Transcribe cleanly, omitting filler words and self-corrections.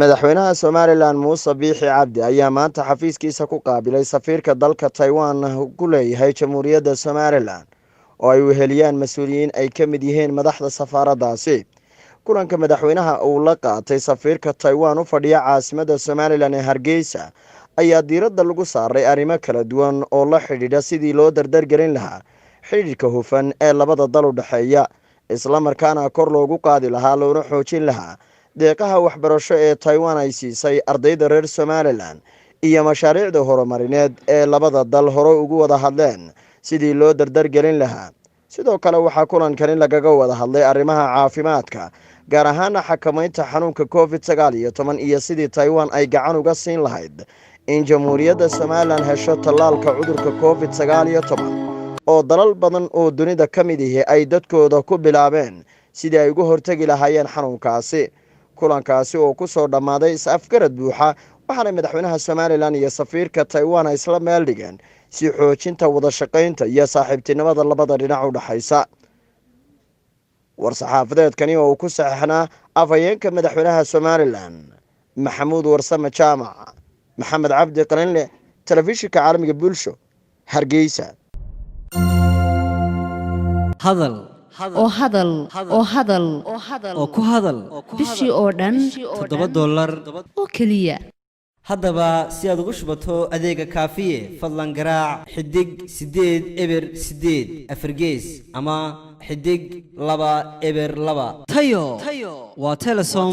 madaxweynaha Somaliland Muuse Biixi Cabdi ayaa maanta xafiiskiisa ku qaabilay safiirka dalka Taiwan ku leeyahay Jamhuuriyadda Somaliland oo ay weheliyaan mas'uuliyiin ay ka mid yihiin madaxda safaaradaasi. kulanka madaxweynaha uu la qaatay safiirka Taiwan u fadhiya caasimadda Somaliland ee Hargeysa ayaa diiradda lagu saaray arrimo kala duwan oo la xidhiidha sidii loo dardargelin lahaa xidhiidhka hufan ee labada dal u dhexeeya, isla markaana kor loogu qaadi lahaa loona xoojin lahaa deeqaha waxbarasho ee Taiwan ay siisay ardayda reer Somaliland iyo mashaariicda horumarineed ee labada dal hore ugu wada hadleen sidii loo dardargelin lahaa. sidoo kale waxaa kulankan lagaga wada hadlay arrimaha caafimaadka, gaar ahaan xakamaynta xanuunka COVID-19 iyo sidii Taiwan ay gacan uga siin lahayd in Jamhuuriyadda Somaliland hesho tallaalka cudurka COVID-19 oo dalal badan oo dunida ka mid ah ay dadkooda ku bilaabeen sidii ay uga hortagi lahaayeen xanuunkaasi. kulankaasi oo ku soo dhammaaday is-afgarad buuxa, waxaana madaxweynaha Somaliland iyo safiirka Taiwan ay isla meel dhigeen si xoojinta wada shaqaynta iyo saaxiibtinimada labada dhinac u dhaxaysa. war-saxaafadeedkani oo ku saxeexnaa afhayeenka madaxweynaha Somaliland Maxamuud Warsame Jaamac, Maxamed Cabdi Qalinle, telefishinka caalamiga Bulsho, Hargeysa. hadal oo ku hadal bishii oo dhan $7 oo keliya. haddaba si aad ugu shubato adeega kaafiye fadlan garaac xidig 8 eber 8 afargees ama xidig 2 eber 2 tayo waa Telesom.